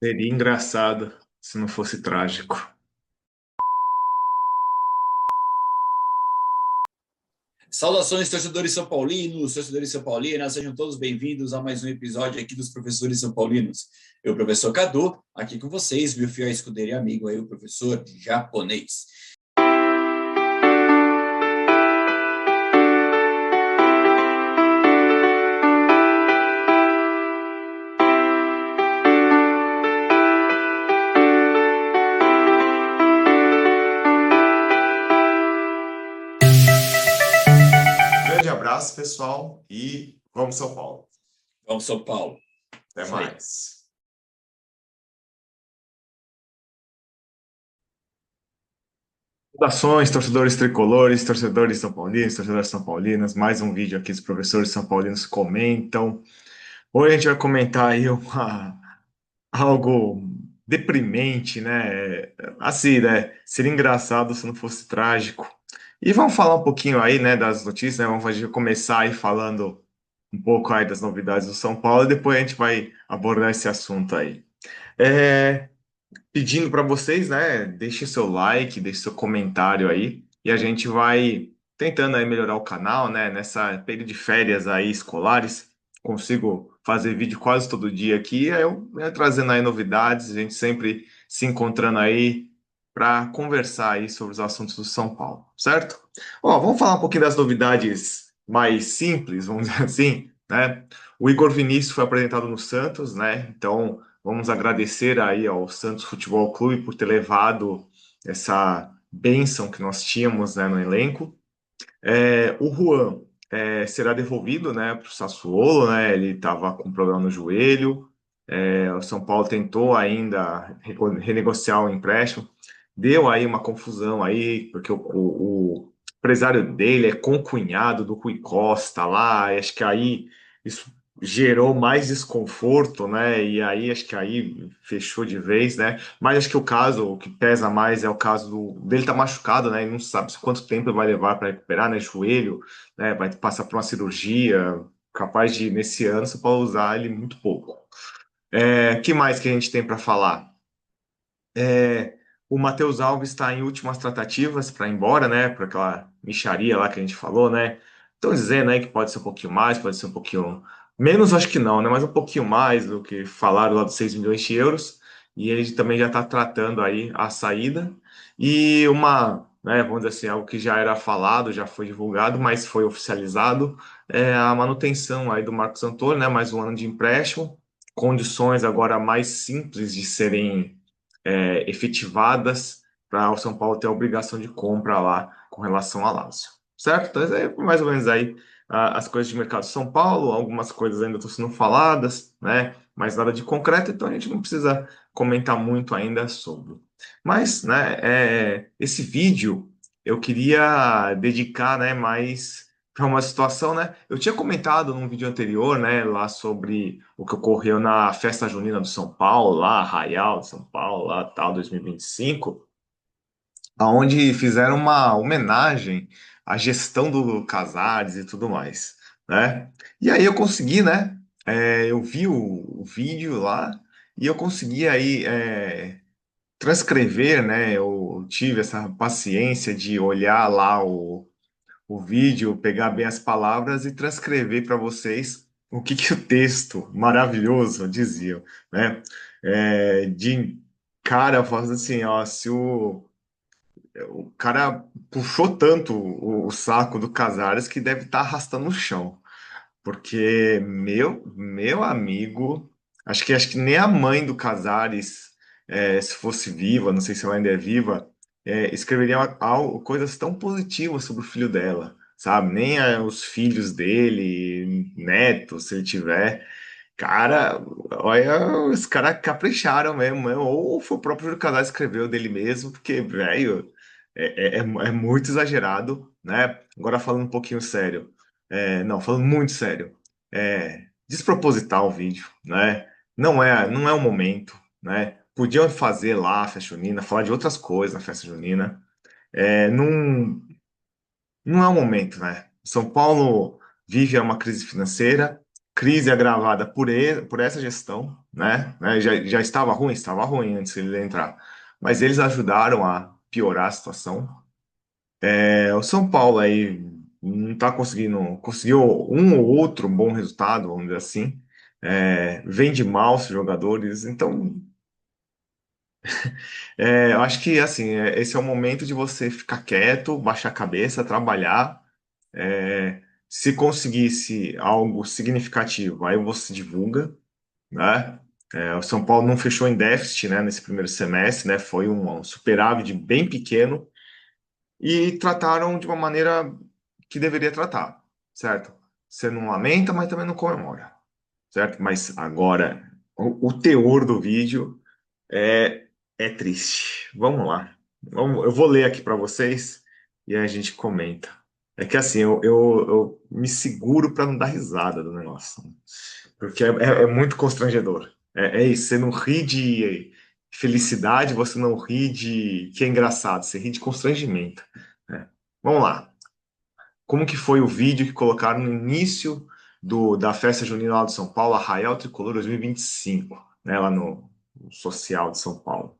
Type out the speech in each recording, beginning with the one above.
Seria engraçado se não fosse trágico. Saudações, torcedores são paulinos, torcedores são paulinas, sejam todos bem-vindos a mais um episódio aqui dos Professores São Paulinos. Eu, professor Cadu, aqui com vocês, meu fiel escudeiro e amigo aí, o professor japonês. Grande abraço, pessoal, e vamos São Paulo. Vamos, São Paulo. Até Isso aí. mais. Saudações, torcedores tricolores, torcedores são paulinos, torcedoras são paulinas. Mais um vídeo aqui dos professores são paulinos comentam. Hoje a gente vai comentar aí algo deprimente, né? Assim, né? Seria engraçado se não fosse trágico. E vamos falar um pouquinho aí, né, das notícias, né? Vamos começar aí falando um pouco aí das novidades do São Paulo e depois a gente vai abordar esse assunto aí. É, Pedindo para vocês, né, deixem seu like, deixem seu comentário aí e a gente vai tentando aí melhorar o canal, né, nessa período de férias aí escolares, consigo fazer vídeo quase todo dia aqui, aí eu venho trazendo aí novidades, a gente sempre se encontrando aí para conversar aí sobre os assuntos do São Paulo, certo? Ó, vamos falar um pouquinho das novidades mais simples, vamos dizer assim, né? O Igor Vinícius foi apresentado no Santos, né? Então, vamos agradecer aí ao Santos Futebol Clube por ter levado essa bênção que nós tínhamos, né, no elenco. O Juan será devolvido, né, para o Sassuolo, né? Ele estava com problema no joelho. O São Paulo tentou ainda renegociar o empréstimo. Deu aí uma confusão aí, porque o empresário dele é concunhado do Rui Costa lá. E acho que aí isso gerou mais desconforto, né? E aí acho que aí fechou de vez, né? Mas acho que o que pesa mais é o caso dele tá machucado, né? E não sabe quanto tempo vai levar para recuperar, né? Joelho, né? Vai passar por uma cirurgia, capaz de nesse ano você pode usar ele muito pouco. Que mais que a gente tem para falar? É, o Matheus Alves está em últimas tratativas para ir embora, né? Para aquela mixaria lá que a gente falou, né? Estão dizendo aí que pode ser um pouquinho mais, pode ser um pouquinho menos, acho que não, né? Mas um pouquinho mais do que falaram lá dos 6 milhões de euros. E ele também já está tratando aí a saída. E né, vamos dizer assim, algo que já era falado, já foi divulgado, mas foi oficializado, é a manutenção aí do Marcos Antônio, né? Mais um ano de empréstimo, condições agora mais simples de serem efetivadas para o São Paulo ter a obrigação de compra lá com relação a Lazio. Certo? Então, é mais ou menos aí as coisas de mercado de São Paulo, algumas coisas ainda estão sendo faladas, né? Mas nada de concreto, então a gente não precisa comentar muito ainda sobre. Mas, né, esse vídeo eu queria dedicar, né, mais para uma situação, né? Eu tinha comentado num vídeo anterior, né, lá sobre o que ocorreu na festa junina do São Paulo, lá, Arraial de São Paulo, lá, tal, 2025, aonde fizeram uma homenagem à gestão do Casares e tudo mais, né? E aí eu consegui, né? Eu vi o vídeo lá e eu consegui aí transcrever, né? Eu tive essa paciência de olhar lá o vídeo, pegar bem as palavras e transcrever para vocês o que, que o texto maravilhoso dizia, né? De cara, falando assim, ó, se o cara puxou tanto o saco do Casares que deve estar arrastando no chão, porque meu amigo, acho que nem a mãe do Casares, se fosse viva, não sei se ela ainda é viva, escreveria coisas tão positivas sobre o filho dela, sabe? Nem os filhos dele, netos, se ele tiver. Cara, olha, os caras capricharam mesmo, né? Ou foi o próprio Júlio Casares que escreveu dele mesmo, porque, velho, é muito exagerado, né? Agora falando um pouquinho sério, não, falando muito sério, desproposital o vídeo, né? Não é o momento, né? Podiam fazer lá a festa junina, falar de outras coisas na festa junina, não é o momento, né? São Paulo vive uma crise financeira, crise agravada por essa gestão, né? Já estava ruim antes de ele entrar, mas eles ajudaram a piorar a situação. O São Paulo aí não está conseguiu um ou outro bom resultado, vamos dizer assim. Vende mal os jogadores, então eu acho que assim, esse é o momento de você ficar quieto, baixar a cabeça, trabalhar. Se conseguisse algo significativo, aí você divulga, né? O São Paulo não fechou em déficit, né, nesse primeiro semestre, né? Foi um superávit bem pequeno e trataram de uma maneira que deveria tratar, certo? Você não lamenta, mas também não comemora, certo? Mas agora, o teor do vídeo é, é triste. Vamos lá. Eu vou ler aqui para vocês e aí a gente comenta. É que assim, eu me seguro para não dar risada do negócio. Porque é muito constrangedor. É isso, você não ri de felicidade, você não ri de que é engraçado, você ri de constrangimento, né? Vamos lá. Como que foi o vídeo que colocaram no início da festa junina lá de São Paulo, Arraial Tricolor 2025, né, lá no Social de São Paulo.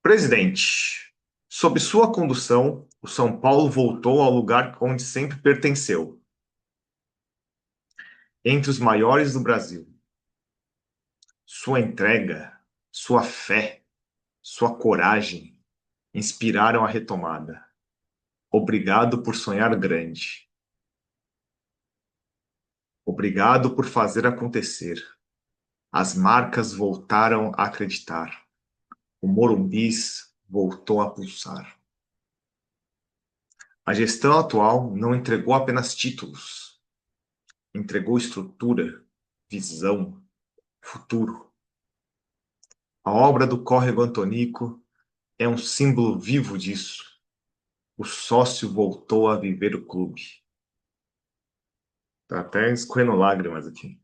Presidente, sob sua condução, o São Paulo voltou ao lugar onde sempre pertenceu, entre os maiores do Brasil. Sua entrega, sua fé, sua coragem inspiraram a retomada. Obrigado por sonhar grande. Obrigado por fazer acontecer. As marcas voltaram a acreditar. O Morumbis voltou a pulsar. A gestão atual não entregou apenas títulos, entregou estrutura, visão, futuro. A obra do Córrego Antonico é um símbolo vivo disso. O sócio voltou a viver o clube. Tá até escorrendo lágrimas aqui.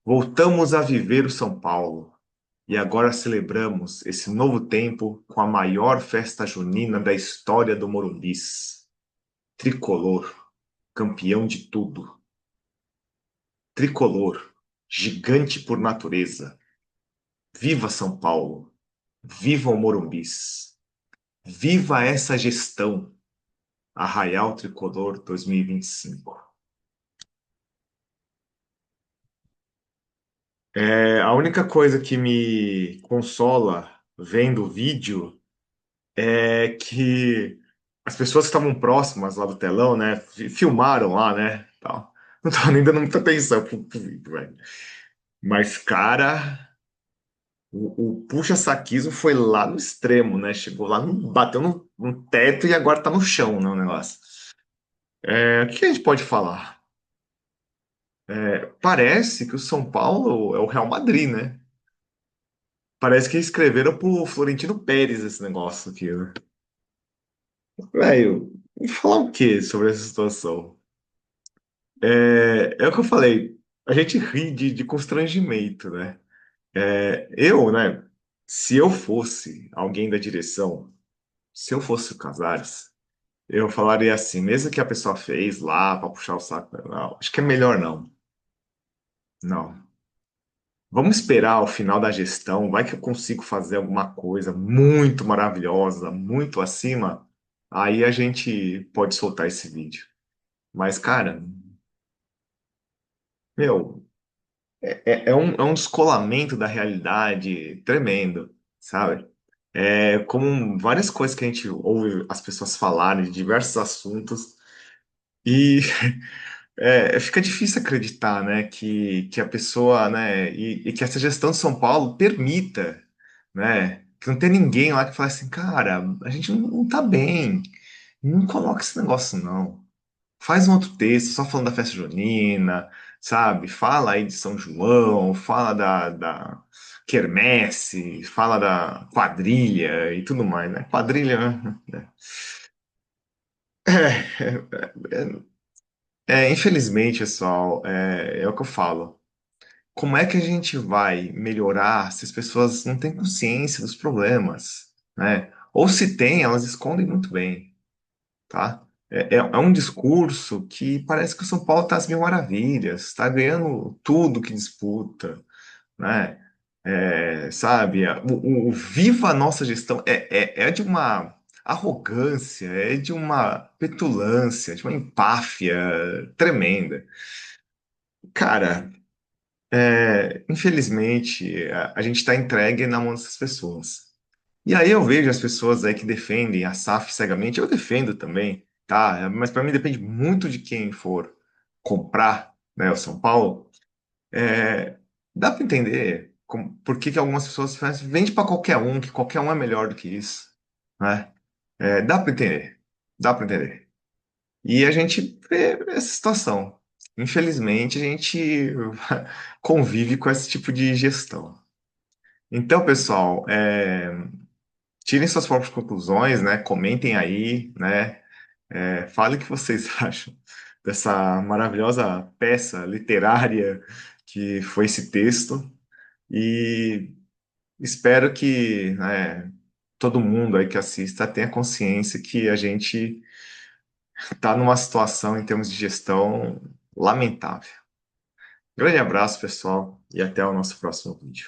Voltamos a viver o São Paulo. E agora celebramos esse novo tempo com a maior festa junina da história do Morumbis. Tricolor, campeão de tudo. Tricolor, gigante por natureza. Viva São Paulo! Viva o Morumbis! Viva essa gestão! Arraial Tricolor 2025. A única coisa que me consola vendo o vídeo é que as pessoas que estavam próximas lá do telão, né, filmaram lá, né, tal. Não estavam nem dando muita atenção pro vídeo, velho. Mas, cara, o puxa-saquismo foi lá no extremo, né? Chegou lá, bateu no teto e agora tá no chão, né, o negócio. O que a gente pode falar? Parece que o São Paulo é o Real Madrid, né? Parece que escreveram pro Florentino Pérez esse negócio aqui, né? Velho, e falar o que sobre essa situação? É o que eu falei, a gente ri de constrangimento, né? Né, se eu fosse alguém da direção, se eu fosse o Casares, eu falaria assim, mesmo que a pessoa fez lá para puxar o saco, não, acho que é melhor não. Não. Vamos esperar o final da gestão, vai que eu consigo fazer alguma coisa muito maravilhosa, muito acima, aí a gente pode soltar esse vídeo. Mas, cara, meu, é um descolamento da realidade tremendo, sabe? Como várias coisas que a gente ouve as pessoas falarem de diversos assuntos e fica difícil acreditar, né, que a pessoa, né, e que essa gestão de São Paulo permita, né, que não tem ninguém lá que fale assim, cara, a gente não tá bem, não coloca esse negócio não. Faz um outro texto só falando da festa junina, sabe? Fala aí de São João, fala da quermesse, fala da quadrilha e tudo mais, né? Quadrilha, né? Infelizmente, pessoal, é o que eu falo. Como é que a gente vai melhorar se as pessoas não têm consciência dos problemas, né? Ou se tem, elas escondem muito bem, tá? é um discurso que parece que o São Paulo está às mil maravilhas, está ganhando tudo que disputa, né? Sabe, o viva a nossa gestão é de uma arrogância, é de uma petulância, de uma empáfia tremenda. Cara, infelizmente, a gente está entregue na mão dessas pessoas. E aí eu vejo as pessoas aí que defendem a SAF cegamente, eu defendo também, tá? Mas para mim depende muito de quem for comprar, né, o São Paulo. É, dá para entender por que que algumas pessoas fazem, vende para qualquer um, que qualquer um é melhor do que isso, né? Dá para entender, dá para entender. E a gente vê essa situação. Infelizmente, a gente convive com esse tipo de gestão. Então, pessoal, tirem suas próprias conclusões, né? Comentem aí, né? Falem o que vocês acham dessa maravilhosa peça literária que foi esse texto. E espero que, né, todo mundo aí que assista tenha consciência que a gente está numa situação em termos de gestão lamentável. Grande abraço, pessoal, e até o nosso próximo vídeo.